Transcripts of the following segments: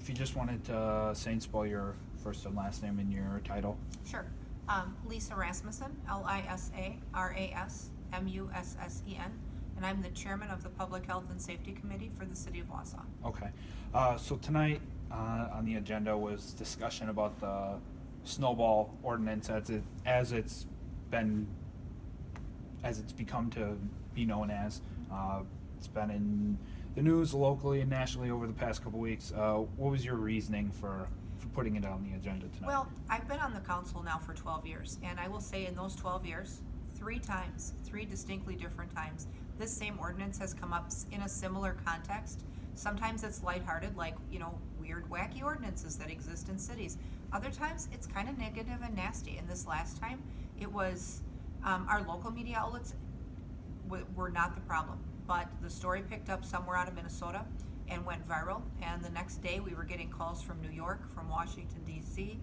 if you just wanted to say and spell your first and last name and your title. Sure. Lisa Rasmussen, LISA RASMUSSEN, and I'm the chairman of the Public Health and Safety Committee for the City of Wausau. Okay. So tonight on the agenda was discussion about the Snowball ordinance as it's become to be known as. It's been in the news locally and nationally over the past couple weeks. What was your reasoning for putting it on the agenda tonight? Well, I've been on the council now for 12 years, and I will say in those 12 years, 3 distinctly different times, this same ordinance has come up in a similar context. Sometimes it's lighthearted, like, weird, wacky ordinances that exist in cities. Other times, it's kind of negative and nasty. And this last time, it was our local media outlets were not the problem, but the story picked up somewhere out of Minnesota and went viral. And the next day, we were getting calls from New York, from Washington, D.C.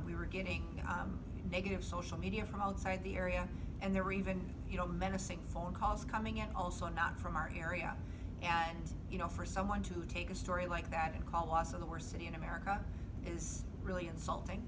We were getting negative social media from outside the area, and there were even, menacing phone calls coming in, also not from our area. And, for someone to take a story like that and call Wausau the worst city in America is really insulting.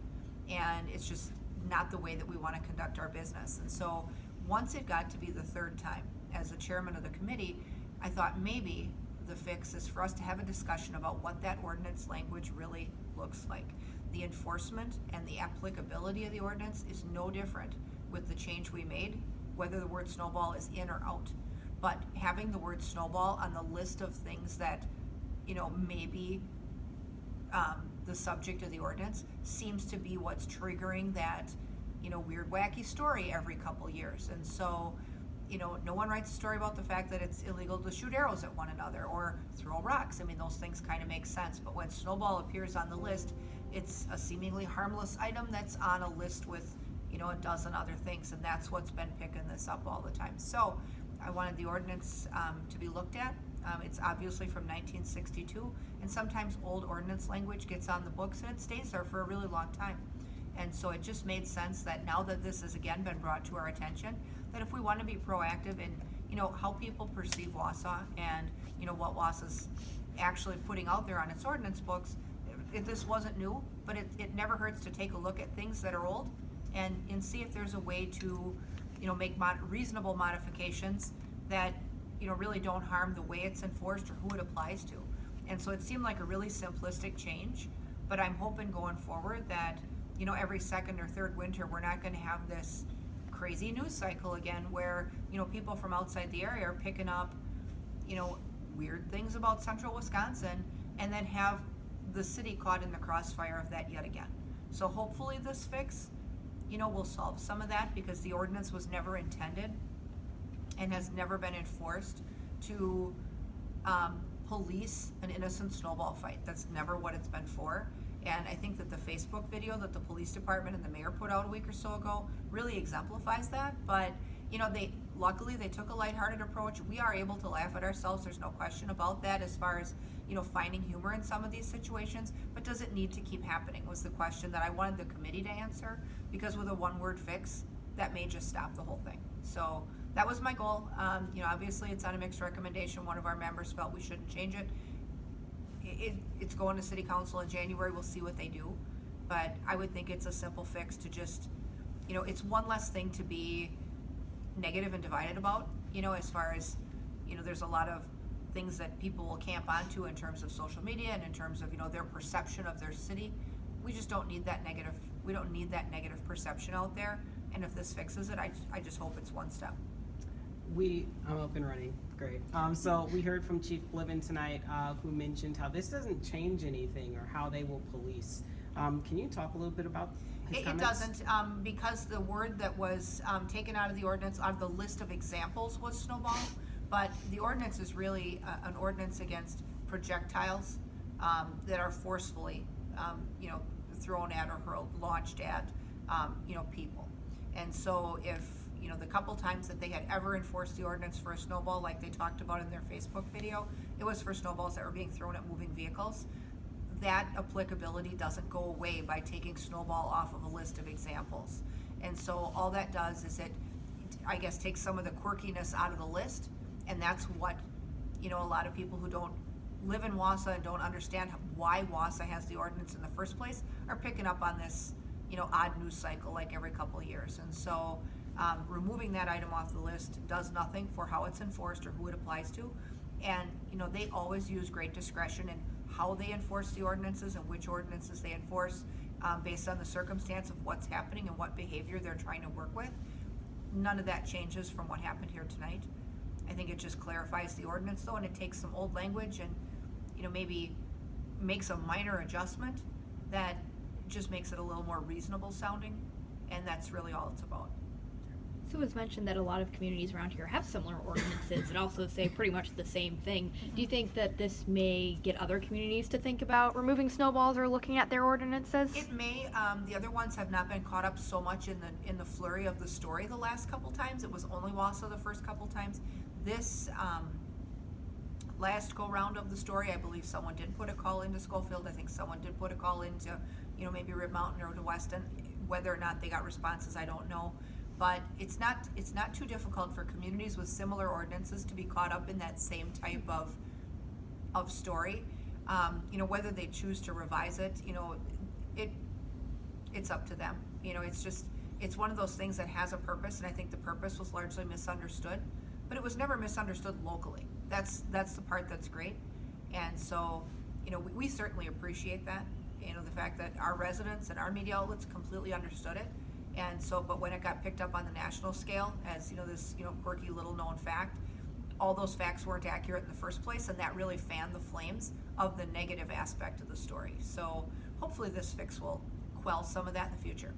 And it's just not the way that we want to conduct our business. And so once it got to be the third time, as the chairman of the committee, I thought maybe the fix is for us to have a discussion about what that ordinance language really looks like. The enforcement and the applicability of the ordinance is no different with the change we made, whether the word snowball is in or out. But having the word snowball on the list of things that, maybe the subject of the ordinance seems to be what's triggering that, weird, wacky story every couple years. And so, no one writes a story about the fact that it's illegal to shoot arrows at one another or throw rocks. I mean, those things kind of make sense. But when snowball appears on the list, it's a seemingly harmless item that's on a list with, a dozen other things. And that's what's been picking this up all the time. So I wanted the ordinance to be looked at. It's obviously from 1962, and sometimes old ordinance language gets on the books and it stays there for a really long time. And so it just made sense that now that this has again been brought to our attention, that if we want to be proactive in, how people perceive Wausau and, what Wausau's actually putting out there on its ordinance books, this wasn't new, but it never hurts to take a look at things that are old and see if there's a way to, make reasonable modifications that, really don't harm the way it's enforced or who it applies to. And so it seemed like a really simplistic change, but I'm hoping going forward that, every second or third winter, we're not gonna have this crazy news cycle again where, people from outside the area are picking up, weird things about central Wisconsin and then have the city caught in the crossfire of that yet again. So hopefully this fix, will solve some of that, because the ordinance was never intended and has never been enforced to police an innocent snowball fight. That's never what it's been for. And I think that the Facebook video that the police department and the mayor put out a week or so ago really exemplifies that. But luckily they took a lighthearted approach. We are able to laugh at ourselves. There's no question about that as far as, finding humor in some of these situations. But does it need to keep happening was the question that I wanted the committee to answer, because with a one-word fix, that may just stop the whole thing. So that was my goal. Obviously it's on a mixed recommendation. One of our members felt we shouldn't change it. It's going to city council in January. We'll see what they do. But I would think it's a simple fix to just, it's one less thing to be negative and divided about, as far as, there's a lot of things that people will camp onto in terms of social media and in terms of, their perception of their city. We just don't need that negative. We don't need that negative perception out there. And if this fixes it, I just hope it's one step. I'm up and running. Great. So we heard from Chief Bliven tonight, who mentioned how this doesn't change anything or how they will police. Can you talk a little bit about his comments? It doesn't, because the word that was taken out of the ordinance, out of the list of examples, was snowball. But the ordinance is really an ordinance against projectiles that are forcefully, thrown at or hurled, launched at, people. And so if, the couple times that they had ever enforced the ordinance for a snowball, like they talked about in their Facebook video, it was for snowballs that were being thrown at moving vehicles. That applicability doesn't go away by taking snowball off of a list of examples. And so all that does is it, I guess, takes some of the quirkiness out of the list, and that's what, a lot of people who don't live in Wausau and don't understand why Wausau has the ordinance in the first place are picking up on this, odd news cycle like every couple of years. And so removing that item off the list does nothing for how it's enforced or who it applies to. And, they always use great discretion in how they enforce the ordinances and which ordinances they enforce based on the circumstance of what's happening and what behavior they're trying to work with. None of that changes from what happened here tonight. I think it just clarifies the ordinance though, and it takes some old language and, maybe makes a minor adjustment that just makes it a little more reasonable sounding, and that's really all it's about. So it was mentioned that a lot of communities around here have similar ordinances and also say pretty much the same thing. Do you think that this may get other communities to think about removing snowballs or looking at their ordinances? It may. The other ones have not been caught up so much in the flurry of the story the last couple times. It was only Wausau the first couple times. This last go round of the story, I believe someone did put a call into Schofield. I think someone did put a call into, maybe Rib Mountain or to Weston. Whether or not they got responses, I don't know. But it's not too difficult for communities with similar ordinances to be caught up in that same type of story. Whether they choose to revise it, it's up to them. It's one of those things that has a purpose, and I think the purpose was largely misunderstood, but it was never misunderstood locally. That's the part that's great. And so, we certainly appreciate that, the fact that our residents and our media outlets completely understood it. And so, but when it got picked up on the national scale as, this, quirky little known fact, all those facts weren't accurate in the first place, and that really fanned the flames of the negative aspect of the story. So hopefully this fix will quell some of that in the future.